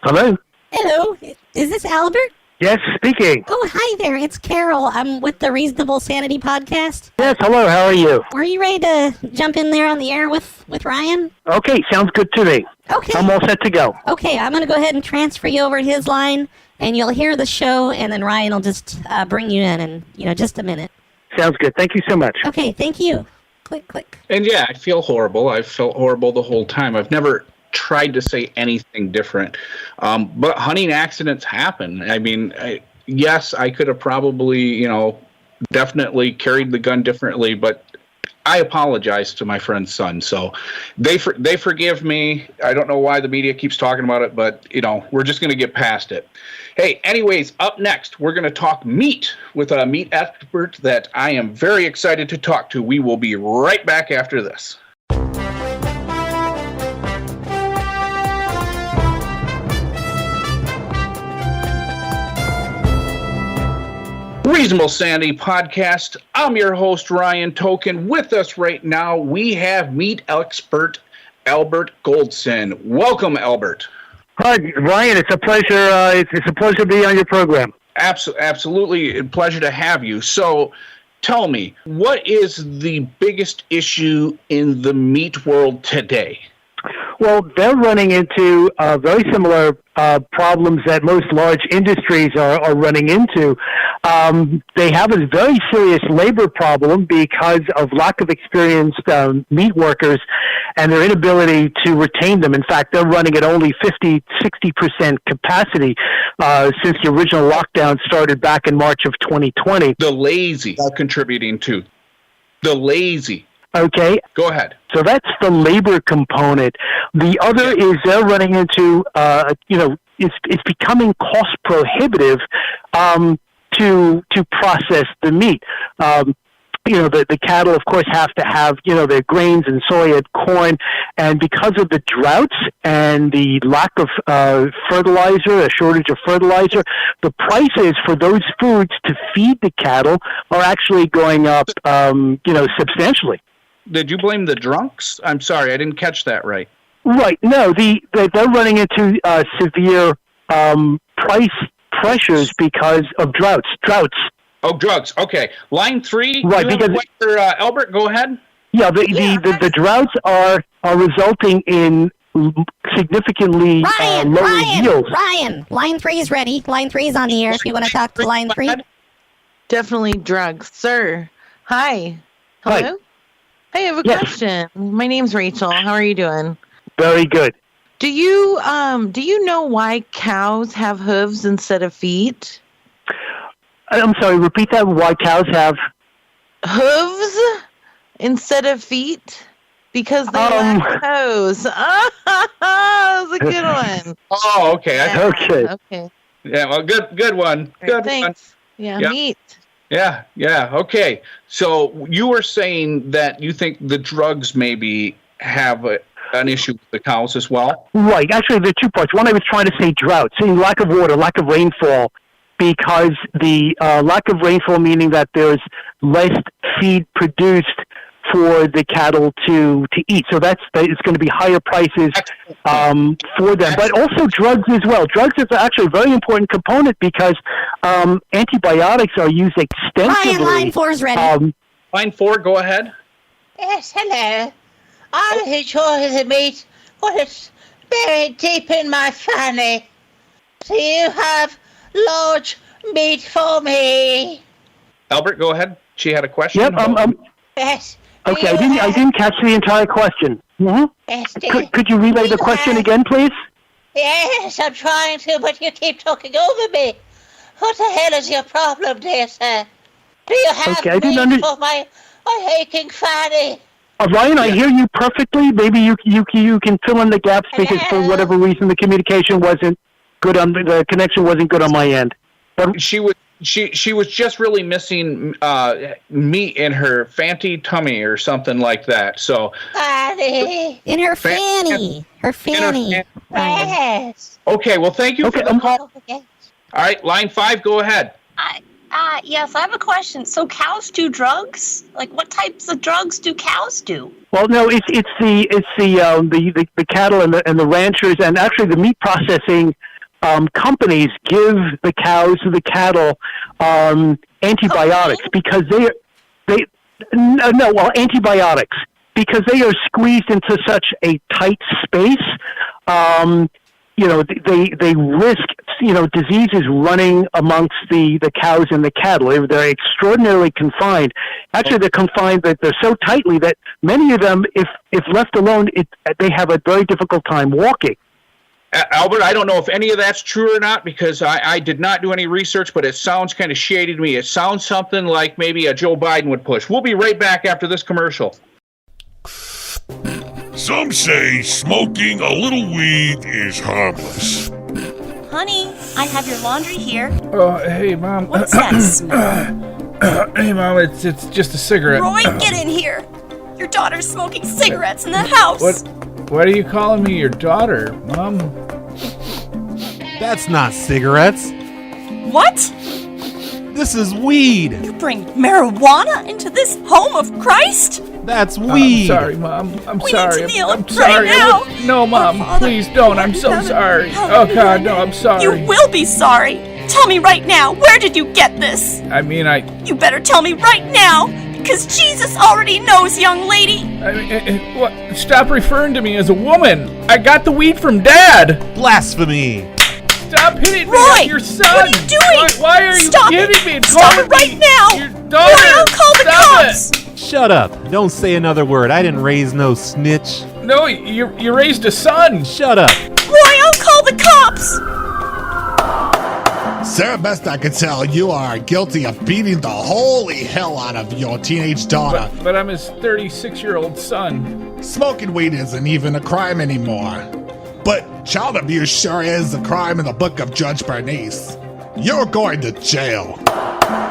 Hello? Hello, is this Albert? Yes, speaking. Oh, hi there, it's Carol. I'm with the Reasonable Sanity podcast. Yes, hello, how are you? Were you ready to jump in there on the air with Ryan? Okay, sounds good to me. Okay. I'm all set to go. Okay, I'm going to go ahead and transfer you over to his line, and you'll hear the show, and then Ryan will just bring you in just a minute. Sounds good. Thank you so much. Okay, thank you. Click, click. And yeah, I feel horrible. I've felt horrible the whole time. I've never tried to say anything different. But hunting accidents happen. I mean, yes, I could have probably, definitely carried the gun differently, but I apologize to my friend's son. So they forgive me. I don't know why the media keeps talking about it, but, we're just going to get past it. Hey, anyways, up next, we're going to talk meat with a meat expert that I am very excited to talk to. We will be right back after this. Reasonable Sanity Podcast. I'm your host, Ryan Token. With us right now, we have meat expert Albert Goldson. Welcome, Albert. Hi, Ryan. It's a pleasure. It's a pleasure to be on your program. Absolutely a pleasure to have you. So, tell me, what is the biggest issue in the meat world today? Well, they're running into very similar problems that most large industries are running into. They have a very serious labor problem because of lack of experienced meat workers and their inability to retain them. In fact, they're running at only 50-60% capacity since the original lockdown started back in March of 2020. The lazy are contributing to. The lazy. Okay. Go ahead. So that's the labor component. The other is they're running into, it's becoming cost prohibitive to process the meat. The cattle, of course, have to have, their grains and soy and corn. And because of the droughts and the lack of fertilizer, a shortage of fertilizer, the prices for those foods to feed the cattle are actually going up, substantially. Did you blame the drunks? I'm sorry, I didn't catch that right. Right. No, they're running into severe price pressures because of droughts. Oh, drugs. Okay. Line 3. Right. Because Albert, go ahead. Yeah. The droughts are resulting in significantly lower yields. Ryan, line 3 is ready. Line 3 is on the air. If you want to talk to line 3. Definitely drugs, sir. Hi. Hello. Hi. I have a question. My name's Rachel. How are you doing? Very good. Do you know why cows have hooves instead of feet? I'm sorry, repeat that. Why cows have hooves instead of feet? Because they lack toes. That was a good one. Oh, okay. Okay. Yeah, well, good one. Good thanks. one. Yeah, meat. Yeah, okay. So you were saying that you think the drugs maybe have an issue with the cows as well? Right. Actually, there are two parts. One, I was trying to say drought, saying lack of water, lack of rainfall, because the lack of rainfall meaning that there's less feed produced for the cattle to eat. So it's going to be higher prices for them. But also drugs as well. Drugs is actually a very important component because antibiotics are used extensively. Ryan, line 4 is ready. Line 4, go ahead. Yes, hello. I'll enjoy the meat, but it's buried deep in my fanny. Do you have large meat for me? Albert, go ahead. She had a question. Yep. Yes. Okay, I didn't catch the entire question. Mm-hmm. Yes, could you relay the question again, please? Yes, I'm trying to, but you keep talking over me. What the hell is your problem, dear sir? Do you have meat for my aching fanny? Ryan, I hear you perfectly. Maybe you can fill in the gaps because for whatever reason the communication wasn't good the connection wasn't good on my end. But she was just really missing meat in her fanny tummy or something like that. So in her fanny. Her fanny. Yes. Okay, well thank you for the call. All right, line 5, go ahead. Yes, I have a question. So cows do drugs? Like, what types of drugs do cows do? Well, no, it's the cattle and the ranchers, and actually the meat processing companies give the cows or the cattle antibiotics because antibiotics because they are squeezed into such a tight space. They risk, diseases running amongst the cows and the cattle. They're extraordinarily confined. Actually, they're confined that they're so tightly that many of them, if left alone, they have a very difficult time walking. Albert, I don't know if any of that's true or not because I did not do any research, but it sounds kind of shady to me. It sounds something like maybe a Joe Biden would push. We'll be right back after this commercial. Some say smoking a little weed is harmless. Honey, I have your laundry here. Oh, hey, Mom. What's that smell? Hey, Mom, it's just a cigarette. Roy, get in here! Your daughter's smoking cigarettes in the house! What are you calling me your daughter, Mom? That's not cigarettes. What? This is weed. You bring marijuana into this home of Christ? That's weed. I'm sorry, Mom. I'm We sorry. need to kneel I'm right sorry. now. No, Mom, Father, please don't. I'm so sorry. Oh, God, no, I'm sorry. You will be sorry. Tell me right now, where did you get this? You better tell me right now, because Jesus already knows, young lady. What? Stop referring to me as a woman. I got the weed from Dad. Blasphemy. Stop hitting me. Roy, I'm your son. what are you doing? Why are you Stop hitting it. me? and Stop calling it right me now. Your daughter. Roy, I'll call the Stop cops. It. Shut up. Don't say another word. I didn't raise no snitch. No, you raised a son. Shut up. Roy, I'll call the cops. Sir, best I can tell, you are guilty of beating the holy hell out of your teenage daughter. But I'm his 36-year-old son. Smoking weed isn't even a crime anymore. But child abuse sure is a crime in the book of Judge Bernice. You're going to jail.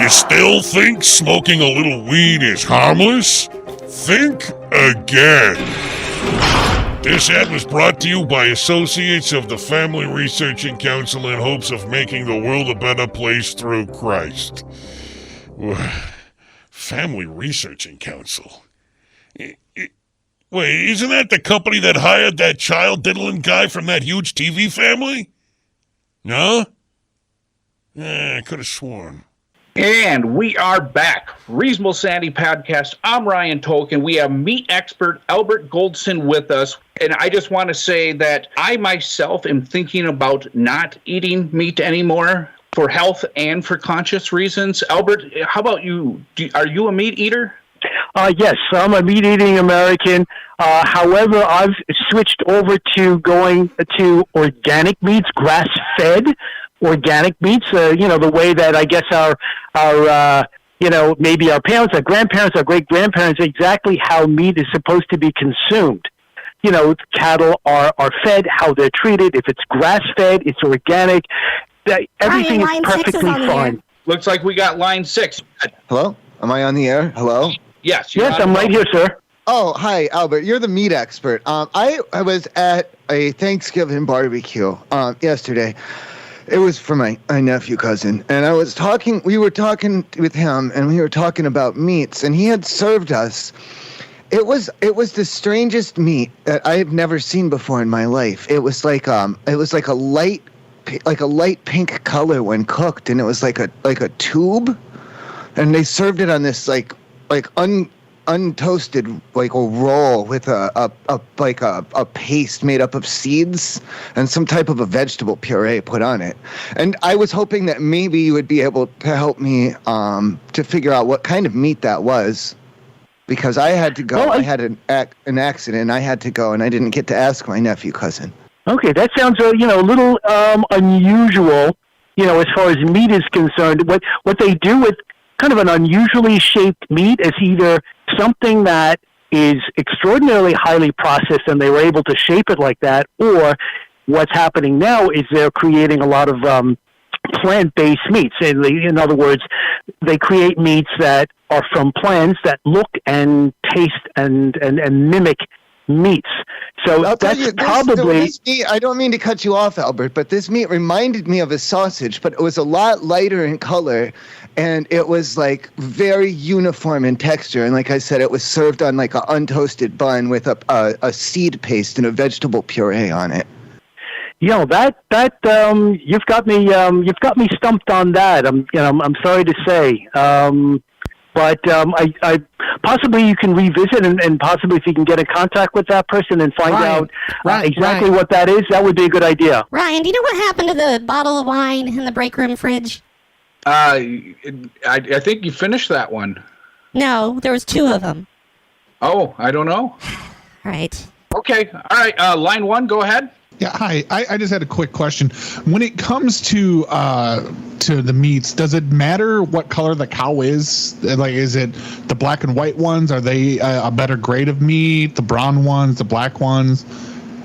You still think smoking a little weed is harmless? Think again. This ad was brought to you by Associates of the Family Researching Council in hopes of making the world a better place through Christ. Family Researching Council? Wait, isn't that the company that hired that child diddling guy from that huge TV family? No? I could have sworn. And we are back. Reasonable Sandy Podcast. I'm Ryan Tolkien. We have meat expert Albert Goldson with us. And I just want to say that I myself am thinking about not eating meat anymore for health and for conscious reasons. Albert, how about you? Are you a meat eater? Yes, I'm a meat-eating American. However, I've switched over to going to organic meats, grass-fed organic meats. The way that I guess our maybe our parents, our grandparents, our great-grandparents, exactly how meat is supposed to be consumed. Cattle are fed, how they're treated. If it's grass-fed, it's organic. Everything is perfectly fine. Looks like we got line 6. Hello? Am I on the air? Hello? Yes. Yes, I'm right here, sir. Oh, hi, Albert. You're the meat expert. I was at a Thanksgiving barbecue yesterday. It was for my nephew cousin, and we were talking with him, and we were talking about meats, and he had served us. It was the strangest meat that I have never seen before in my life. It was like a light pink color when cooked, and it was like a tube, and they served it on this untoasted a roll with a paste made up of seeds and some type of a vegetable puree put on it. And I was hoping that maybe you would be able to help me to figure out what kind of meat that was, because I had to go. Well, I had an accident. I had to go, and I didn't get to ask my nephew cousin. Okay, that sounds a little unusual. As far as meat is concerned, what they do with kind of an unusually shaped meat is either something that is extraordinarily highly processed and they were able to shape it like that, or what's happening now is they're creating a lot of plant-based meats. In other words, they create meats that are from plants that look and taste and mimic meats. So that's probably... This meat, I don't mean to cut you off, Albert, but this meat reminded me of a sausage, but it was a lot lighter in color, and it was very uniform in texture. And like I said, it was served on an untoasted bun with a seed paste and a vegetable puree on it. You've got me stumped on that. I'm sorry to say. But I possibly you can revisit and possibly if you can get in contact with that person and find out exactly what that is, that would be a good idea. Ryan, do you know what happened to the bottle of wine in the break room fridge? I think you finished that one. No, there was 2 of them. Oh, I don't know. All right. Okay. All right. Line 1, go ahead. Yeah, hi. I just had a quick question. When it comes to the meats, does it matter what color the cow is? Like, is it the black and white ones? Are they a better grade of meat? The brown ones, the black ones?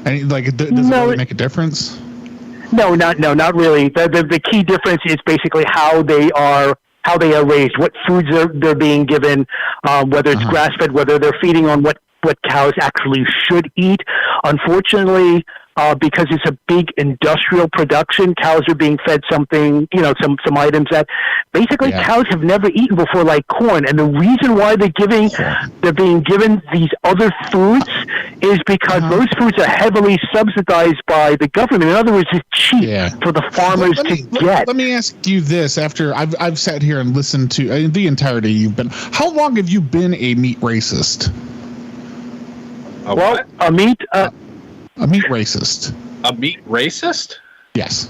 And does it really make a difference? No, not really. The key difference is basically how they are raised, what foods they're being given, whether it's grass fed, whether they're feeding on what cows actually should eat. Unfortunately, because it's a big industrial production, cows are being fed something, some items that basically cows have never eaten before, like corn. And the reason why they're being given these other foods is because those foods are heavily subsidized by the government. In other words, it's cheap for the farmers to get. Let me ask you this: after I've sat here and listened to the entirety you've been, how long have you been a meat racist? A meat racist. A meat racist? Yes.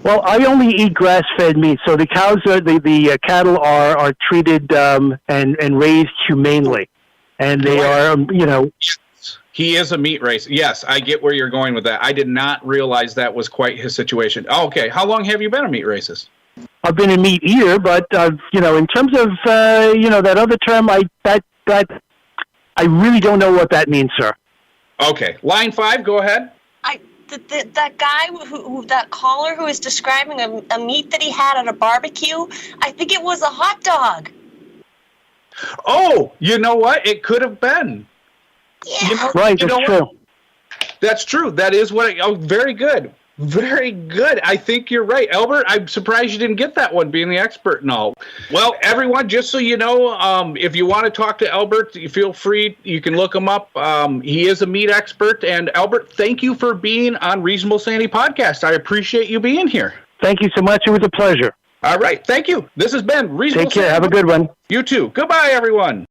Well, I only eat grass-fed meat, so the cows the cattle are treated and raised humanely, and they are He is a meat racist. Yes, I get where you're going with that. I did not realize that was quite his situation. Oh, okay, how long have you been a meat racist? I've been a meat eater, but in terms of that other term, I really don't know what that means, sir. Okay, line 5, go ahead. That guy that caller who was describing a meat that he had at a barbecue, I think it was a hot dog. Oh, you know what? It could have been. Yeah. Right, that's true. That's true. That is what. Very good. Very good. I think you're right. Albert, I'm surprised you didn't get that one, being the expert and all. Well, everyone, just so you know, if you want to talk to Albert, you feel free. You can look him up. He is a meat expert. And Albert, thank you for being on Reasonable Sanity Podcast. I appreciate you being here. Thank you so much. It was a pleasure. All right. Thank you. This has been Reasonable Take care. Sanity. Have a good one. You too. Goodbye, everyone.